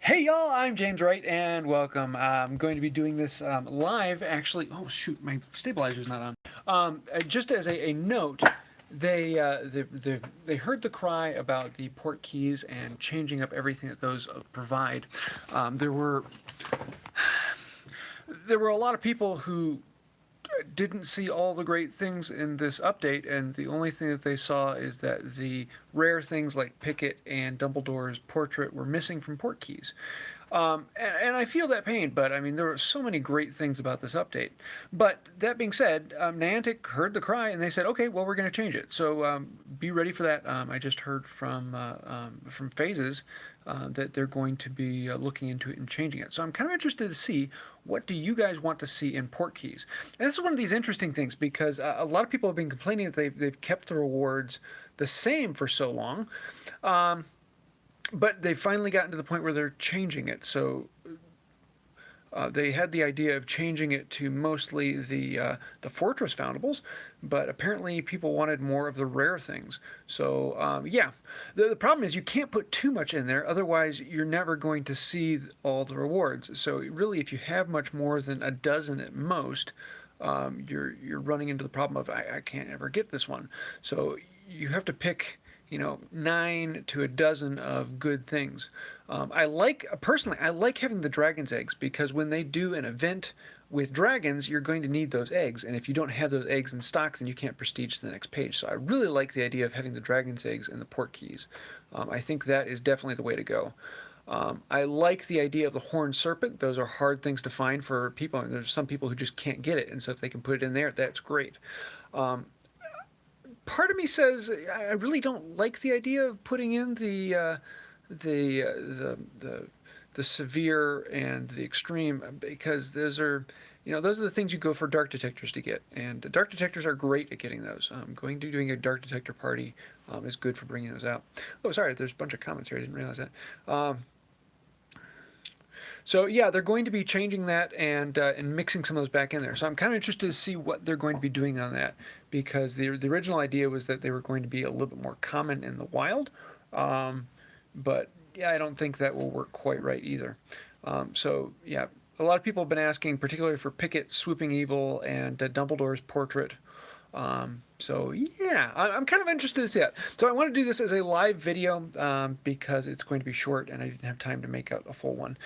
Hey y'all, I'm JamesWright and welcome. I'm going to be doing this live actually. Oh shoot, my stabilizer's not on. Just as a note, they heard the cry about the Portkeys and changing up everything that those provide. There were a lot of people who didn't see all the great things in this update, and the only thing that they saw is that the rare things like Picket and Dumbledore's portrait were missing from Portkeys. And I feel that pain, but I mean, there were so many great things about this update. But that being said, Niantic heard the cry and they said, okay, well, we're going to change it. So be ready for that. I just heard from Phases that they're going to be looking into it and changing it. So I'm kind of interested to see, what do you guys want to see in Portkeys? And this is one of these interesting things because a lot of people have been complaining that they've kept the rewards the same for so long. But they finally gotten to the point where they're changing it. So they had the idea of changing it to mostly the fortress foundables, but apparently people wanted more of the rare things. So yeah, the problem is you can't put too much in there, otherwise you're never going to see all the rewards. So really, if you have much more than a dozen at most, you're running into the problem of I can't ever get this one. So you have to pick 9 to a dozen of good things. Personally, I like having the dragon's eggs because when they do an event with dragons, you're going to need those eggs. And if you don't have those eggs in stock, then you can't prestige to the next page. So I really like the idea of having the dragon's eggs and the Portkeys. I think that is definitely the way to go. I like the idea of the horned serpent. Those are hard things to find for people. I mean, there's some people who just can't get it. And so if they can put it in there, that's great. Part of me says I really don't like the idea of putting in the severe and the extreme, because those are the things you go for dark detectors to get, and dark detectors are great at getting those. Doing a dark detector party is good for bringing those out. Oh, sorry, there's a bunch of comments here. I didn't realize that. So yeah, they're going to be changing that and mixing some of those back in there. So I'm kind of interested to see what they're going to be doing on that, because the original idea was that they were going to be a little bit more common in the wild, but yeah, I don't think that will work quite right either. So yeah, a lot of people have been asking, particularly for Picket, Swooping Evil, and Dumbledore's portrait. So yeah, I'm kind of interested to see it. So I want to do this as a live video because it's going to be short and I didn't have time to make a full one.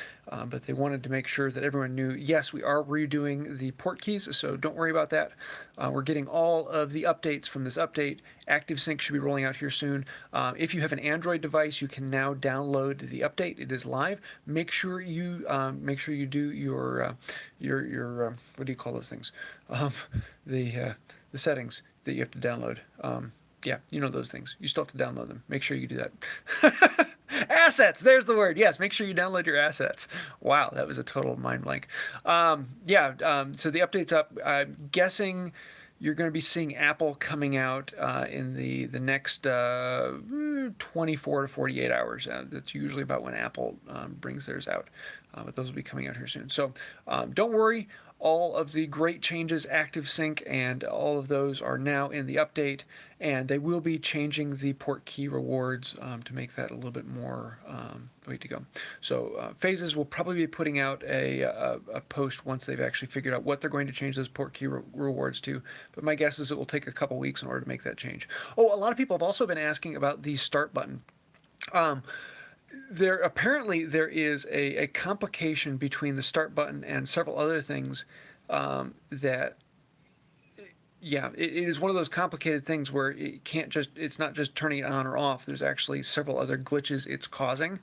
But they wanted to make sure that everyone knew, yes, we are redoing the Portkeys, so don't worry about that. We're getting all of the updates from this update. ActiveSync should be rolling out here soon. If you have an Android device, you can now download the update. It is live. Make sure you do your what do you call those things? The settings that you have to download. Yeah, you know those things. You still have to download them. Make sure you do that. Assets, there's the word. Yes, make sure you download your assets. Wow, that was a total mind blank. So the update's up. I'm guessing you're going to be seeing Apple coming out in the next 24 to 48 hours. That's usually about when Apple brings theirs out. But those will be coming out here soon. So don't worry. All of the great changes, ActiveSync, and all of those are now in the update, and they will be changing the Portkey rewards to make that a little bit more way to go. So Phases will probably be putting out a post once they've actually figured out what they're going to change those Portkey rewards to, but my guess is it will take a couple weeks in order to make that change. Oh, a lot of people have also been asking about the start button. There is a complication between the start button and several other things that, yeah, it is one of those complicated things where it's not just turning it on or off. There's actually several other glitches it's causing,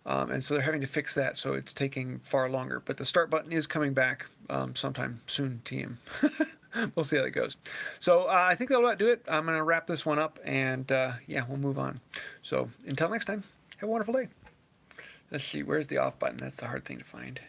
and so they're having to fix that, so it's taking far longer. But the start button is coming back sometime soon, team. We'll see how that goes. So I think that'll about do it. I'm going to wrap this one up, and yeah, we'll move on. So until next time, have a wonderful day. Let's see, where's the off button? That's the hard thing to find.